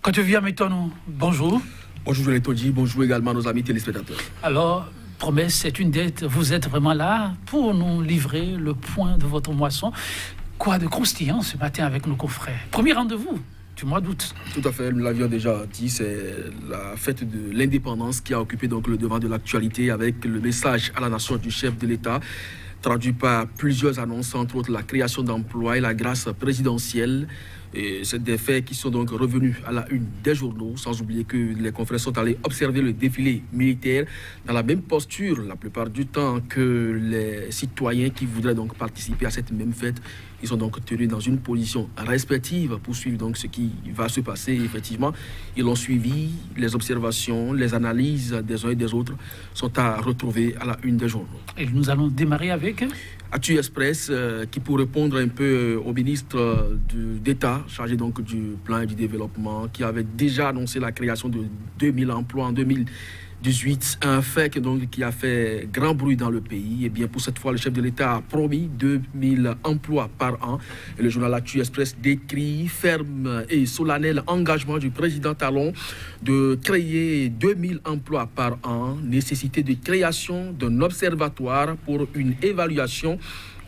Quand tu viens maintenant, bonjour. Bonjour Joël Tondji, bonjour également à nos amis téléspectateurs. Alors, promesse, c'est une dette. Vous êtes vraiment là pour nous livrer le point de votre moisson. Quoi de croustillant ce matin avec nos confrères? Premier rendez-vous du mois d'août. Tout à fait, nous l'avions déjà dit, c'est la fête de l'indépendance qui a occupé donc le devant de l'actualité avec le message à la nation du chef de l'État, traduit par plusieurs annonces, entre autres la création d'emplois et la grâce présidentielle. Et c'est des faits qui sont donc revenus à la une des journaux, sans oublier que les confrères sont allés observer le défilé militaire dans la même posture la plupart du temps que les citoyens qui voudraient donc participer à cette même fête. Ils sont donc tenus dans une position respective pour suivre donc ce qui va se passer. Et effectivement, ils ont suivi les observations, les analyses des uns et des autres sont à retrouver à la une des journaux. Et nous allons démarrer avec Actu Express, qui pour répondre un peu au ministre d'État, chargé donc du plan et du développement, qui avait déjà annoncé la création de 2000 emplois en 2018, un fait qui a fait grand bruit dans le pays. Et bien pour cette fois, le chef de l'État a promis 2000 emplois par an. Et le journal Actu Express décrit ferme et solennel engagement du président Talon de créer 2000 emplois par an, nécessité de création d'un observatoire pour une évaluation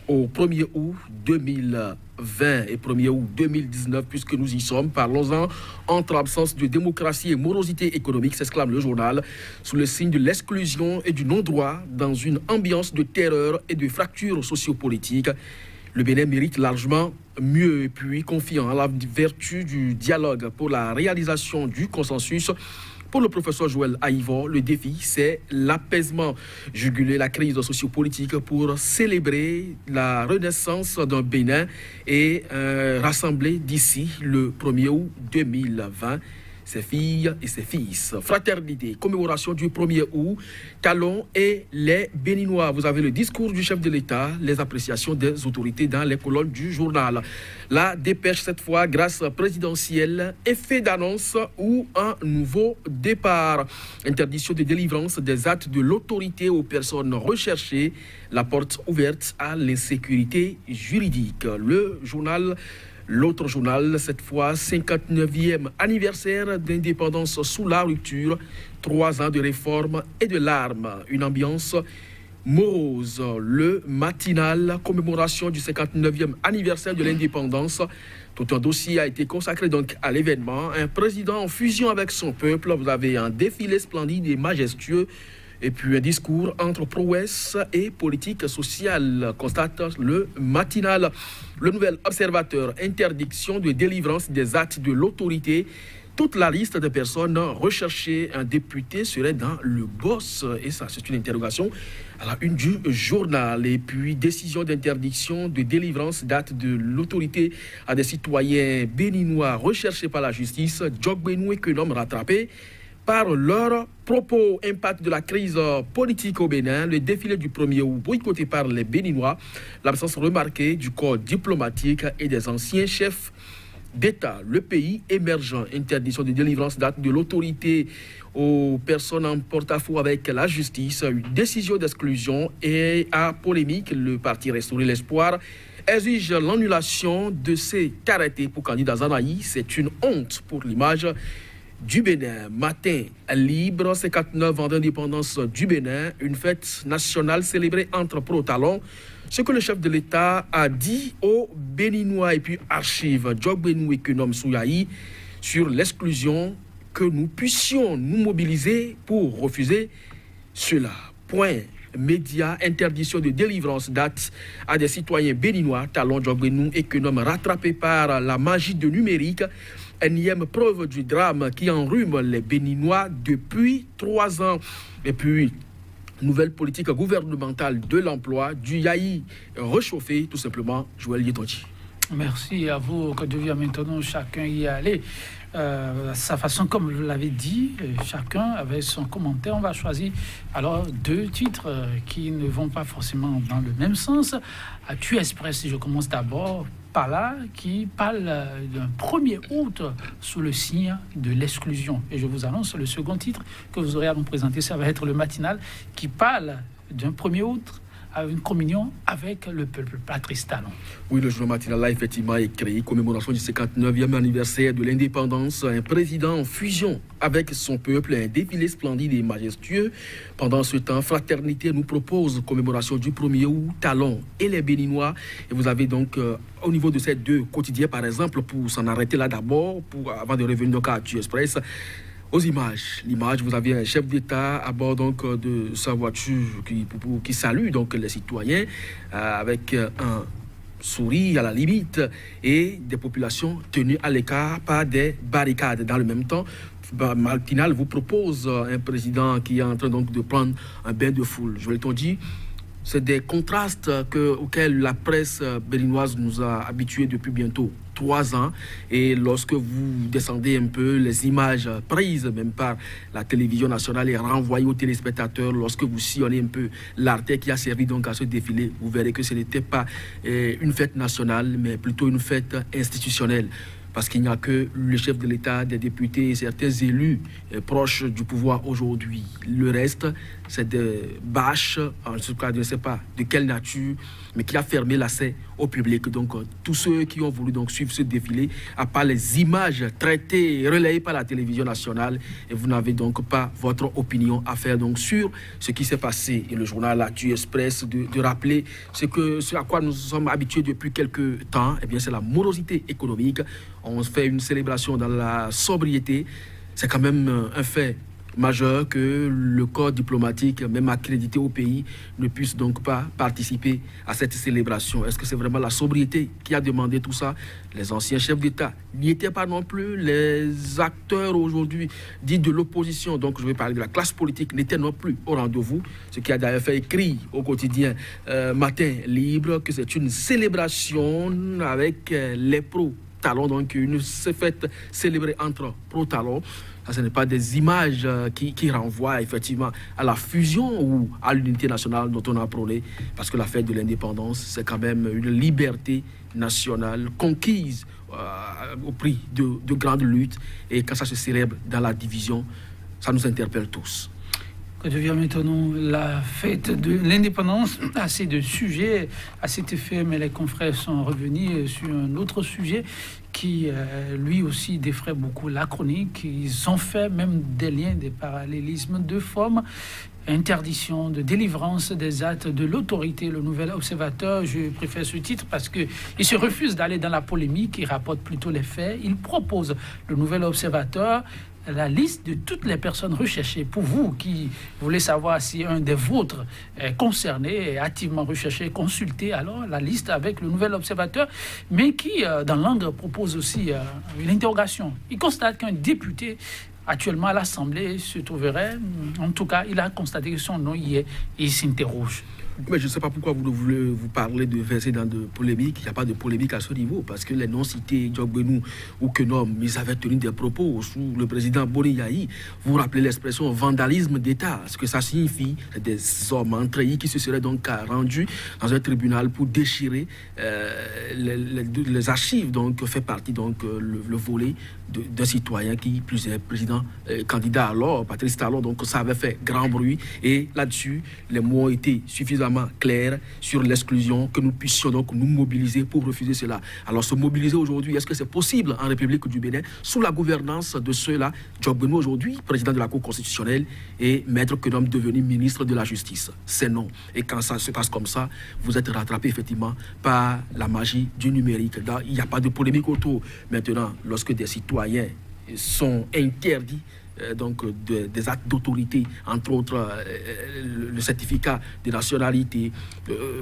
au 1er août 2020 et 1er août 2019, puisque nous y sommes. Parlons-en. Entre absence de démocratie et morosité économique, s'exclame le journal, sous le signe de l'exclusion et du non-droit, dans une ambiance de terreur et de fractures sociopolitiques. Le Bénin mérite largement mieux, et puis confiant à la vertu du dialogue pour la réalisation du consensus. Pour le professeur Joël Aïvo, le défi, c'est l'apaisement, juguler la crise sociopolitique pour célébrer la renaissance d'un Bénin et rassembler d'ici le 1er août 2020 ses filles et ses fils. Fraternité, commémoration du 1er août, Talon et les Béninois. Vous avez le discours du chef de l'État, les appréciations des autorités dans les colonnes du journal. La dépêche, cette fois, grâce présidentielle, effet d'annonce ou un nouveau départ. Interdiction de délivrance des actes de l'autorité aux personnes recherchées. La porte ouverte à l'insécurité juridique. Le journal... L'autre journal, cette fois, 59e anniversaire d'indépendance sous la rupture, 3 ans de réforme et de larmes, une ambiance morose. Le matinal, commémoration du 59e anniversaire de l'indépendance. Tout un dossier a été consacré donc à l'événement. Un président en fusion avec son peuple. Vous avez un défilé splendide et majestueux. Et puis un discours entre prouesse et politique sociale, constate le matinal. Le nouvel observateur, interdiction de délivrance des actes de l'autorité. Toute la liste de personnes recherchées, un député serait dans le boss. Et ça, c'est une interrogation à la une du journal. Et puis, décision d'interdiction de délivrance d'actes de l'autorité à des citoyens béninois recherchés par la justice. Djogbenou et Kenom rattrapés par leurs propos. Impact de la crise politique au Bénin, le défilé du 1er août boycotté par les Béninois, l'absence remarquée du corps diplomatique et des anciens chefs d'État. Le pays émergent, interdiction de délivrance d'actes de l'autorité aux personnes en porte-à-faux avec la justice, une décision d'exclusion et à polémique, le parti Restaurer l'Espoir exige l'annulation de ces caractères pour candidats Zanaï. C'est une honte pour l'image du Bénin. Matin libre, 59 ans d'indépendance du Bénin, une fête nationale célébrée entre pro-talons. Ce que le chef de l'État a dit aux Béninois et puis archive Djogbenou et Kenom Souyaï sur l'exclusion, que nous puissions nous mobiliser pour refuser cela. Point. Média, interdiction de délivrance d'actes à des citoyens béninois, Talon, Djogbenou et Kenom rattrapés par la magie de numérique. Énième preuve du drame qui enrhume les Béninois depuis 3 ans. Et puis, nouvelle politique gouvernementale de l'emploi, du yaï réchauffé, tout simplement, Joël Tondji. Merci à vous. Quand je viens maintenant, chacun y aller. Sa façon, comme je l'avais dit, chacun avait son commentaire. On va choisir alors 2 titres qui ne vont pas forcément dans le même sens. Actu Express, je commence d'abord par là, qui parle d'un 1er août sous le signe de l'exclusion. Et je vous annonce le second titre que vous aurez à nous présenter, ça va être le matinal, qui parle d'un 1er août à une communion avec le peuple. Patrice Talon. Oui, le journal matinal a effectivement écrit commémoration du 59e anniversaire de l'indépendance, un président en fusion avec son peuple, un défilé splendide et majestueux. Pendant ce temps, Fraternité nous propose commémoration du 1er août, Talon et les Béninois. Et vous avez donc, au niveau de ces deux quotidiens, par exemple, pour s'en arrêter là d'abord, avant de revenir donc à Actu Express, aux images. L'image, vous avez un chef d'État à bord donc de sa voiture qui salue donc les citoyens avec un sourire à la limite et des populations tenues à l'écart par des barricades. Dans le même temps, Matinal vous propose un président qui est en train donc de prendre un bain de foule. Je l'ai dit, c'est des contrastes auxquels la presse béninoise nous a habitués depuis bientôt 3 ans. Et lorsque vous descendez un peu les images prises même par la télévision nationale et renvoyées aux téléspectateurs, lorsque vous sillonnez un peu l'artère qui a servi donc à ce défilé, vous verrez que ce n'était pas une fête nationale, mais plutôt une fête institutionnelle. Parce qu'il n'y a que le chef de l'État, des députés et certains élus proches du pouvoir aujourd'hui. Le reste, c'est des bâches, en tout cas, je ne sais pas de quelle nature, mais qui a fermé l'accès au public. Donc, tous ceux qui ont voulu donc suivre ce défilé, à part les images traitées et relayées par la télévision nationale, et vous n'avez donc pas votre opinion à faire donc sur ce qui s'est passé. Et le journal Actu Express de rappeler ce à quoi nous sommes habitués depuis quelques temps, eh bien, c'est la morosité économique. On fait une célébration dans la sobriété. C'est quand même un fait majeur que le corps diplomatique, même accrédité au pays, ne puisse donc pas participer à cette célébration. Est-ce que c'est vraiment la sobriété qui a demandé tout ça? Les anciens chefs d'État n'y étaient pas non plus. Les acteurs aujourd'hui dits de l'opposition, donc je vais parler de la classe politique, n'étaient non plus au rendez-vous. Ce qui a d'ailleurs fait écrit au quotidien Matin Libre que c'est une célébration avec les pros Talon, donc une fête célébrée entre pro-Talon. Ça, ce n'est pas des images qui renvoient effectivement à la fusion ou à l'unité nationale dont on a prôné, parce que la fête de l'indépendance, c'est quand même une liberté nationale conquise au prix de grandes luttes, et quand ça se célèbre dans la division, ça nous interpelle tous. Que devient maintenant la fête de l'indépendance, assez de sujets à cet effet, mais les confrères sont revenus sur un autre sujet qui, lui aussi, défraie beaucoup la chronique. Ils ont fait même des liens, des parallélismes de forme. Interdiction de délivrance des actes de l'autorité, le nouvel observateur. Je préfère ce titre parce qu'il se refuse d'aller dans la polémique, il rapporte plutôt les faits. Il propose, le nouvel observateur, la liste de toutes les personnes recherchées. Pour vous qui voulez savoir si un des vôtres est concerné, est activement recherché, consultez alors la liste avec le nouvel observateur, mais qui, dans l'angle, propose aussi une interrogation. Il constate qu'un député actuellement à l'Assemblée se trouverait, en tout cas, il a constaté que son nom y est et il s'interroge. Mais je ne sais pas pourquoi vous voulez vous parler de verser dans de polémiques. Il n'y a pas de polémique à ce niveau, parce que les noms cités, Djogbenou ou Kenom, ils avaient tenu des propos sous le président Boni Yahi. Vous rappelez l'expression vandalisme d'État, ce que ça signifie. Des hommes entrés qui se seraient donc rendus dans un tribunal pour déchirer les archives, donc fait partie donc le volet d'un citoyen qui plus est président candidat alors, Patrice Talon. Donc ça avait fait grand bruit, et là-dessus, les mots ont été suffisamment clair sur l'exclusion, que nous puissions donc nous mobiliser pour refuser cela. Alors se mobiliser aujourd'hui, est-ce que c'est possible en République du Bénin sous la gouvernance de ceux-là? Djogbenou aujourd'hui, président de la Cour constitutionnelle, et Maître Kenom devenu ministre de la Justice. C'est non. Et quand ça se passe comme ça, vous êtes rattrapé effectivement par la magie du numérique. Il n'y a pas de polémique autour. Maintenant, lorsque des citoyens sont interdits donc des actes d'autorité, entre autres le certificat de nationalité,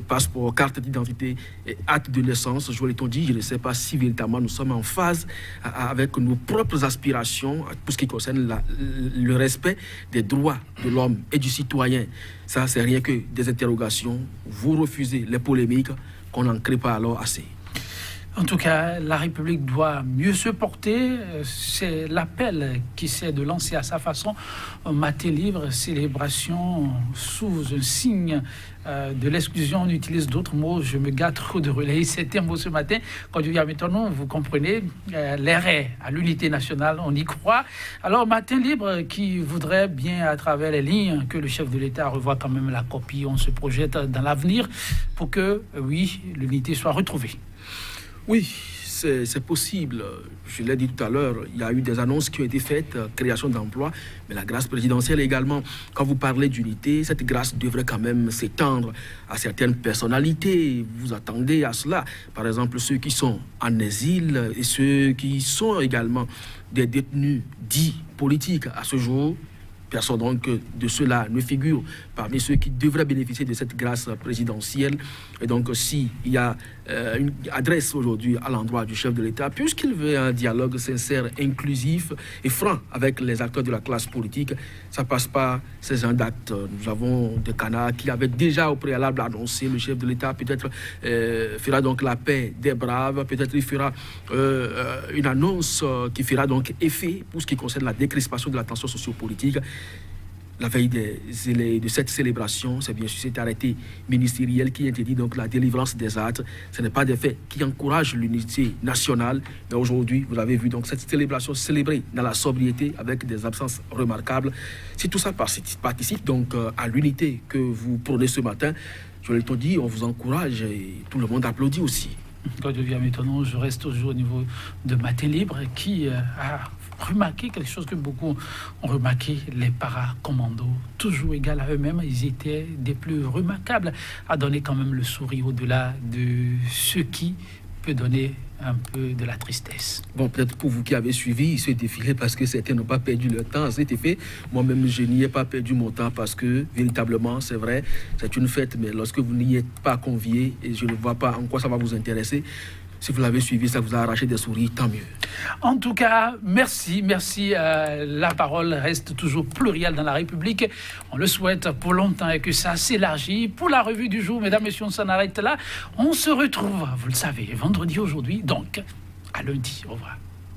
passeport, carte d'identité, acte de naissance, je l'ai dit, je ne sais pas si véritablement nous sommes en phase avec nos propres aspirations pour ce qui concerne le respect des droits de l'homme et du citoyen. Ça, c'est rien que des interrogations. Vous refusez les polémiques, qu'on n'en crée pas alors assez. En tout cas, la République doit mieux se porter. C'est l'appel qui s'est de lancer à sa façon. Matin libre, célébration sous un signe de l'exclusion. On utilise d'autres mots. Je me gâte trop de relayer certains mots ce matin. Quand je viens maintenant, vous comprenez, l'arrêt à l'unité nationale, on y croit. Alors, Matin libre qui voudrait bien, à travers les lignes, que le chef de l'État revoie quand même la copie. On se projette dans l'avenir pour que, oui, l'unité soit retrouvée. Oui, c'est possible. Je l'ai dit tout à l'heure, il y a eu des annonces qui ont été faites, création d'emplois, mais la grâce présidentielle également. Quand vous parlez d'unité, cette grâce devrait quand même s'étendre à certaines personnalités. Vous attendez à cela. Par exemple, ceux qui sont en exil et ceux qui sont également des détenus dits politiques à ce jour. Personne donc de ceux-là ne figure parmi ceux qui devraient bénéficier de cette grâce présidentielle. Et donc, s'il y a une adresse aujourd'hui à l'endroit du chef de l'État, puisqu'il veut un dialogue sincère, inclusif et franc avec les acteurs de la classe politique, ça passe par ces gens d'actes. Nous avons des canards qui avaient déjà au préalable annoncé le chef de l'État peut-être fera donc la paix des braves, peut-être il fera une annonce qui fera donc effet pour ce qui concerne la décrispation de la tension sociopolitique. La veille de cette célébration, c'est bien sûr cet arrêté ministériel qui interdit donc la délivrance des actes. Ce n'est pas des faits qui encouragent l'unité nationale, mais aujourd'hui, vous avez vu donc cette célébration célébrée dans la sobriété avec des absences remarquables. Si tout ça participe donc à l'unité que vous prônez ce matin, je l'ai dit, on vous encourage et tout le monde applaudit aussi. Quand je viens maintenant, je reste toujours au niveau de Matin libre qui a remarqué quelque chose que beaucoup ont remarqué, les paracommandos, toujours égaux à eux-mêmes, ils étaient des plus remarquables à donner quand même le sourire au-delà de ce qui peut donner un peu de la tristesse. Bon, peut-être pour vous qui avez suivi ce défilé, parce que certains n'ont pas perdu leur temps à cet effet. Moi-même, je n'y ai pas perdu mon temps parce que, véritablement, c'est vrai, c'est une fête, mais lorsque vous n'y êtes pas convié, et je ne vois pas en quoi ça va vous intéresser, si vous l'avez suivi, ça vous a arraché des sourires, tant mieux. En tout cas, merci. La parole reste toujours plurielle dans la République. On le souhaite pour longtemps et que ça s'élargit. Pour la revue du jour, mesdames, messieurs, on s'en arrête là. On se retrouve, vous le savez, vendredi aujourd'hui, donc à lundi. Au revoir.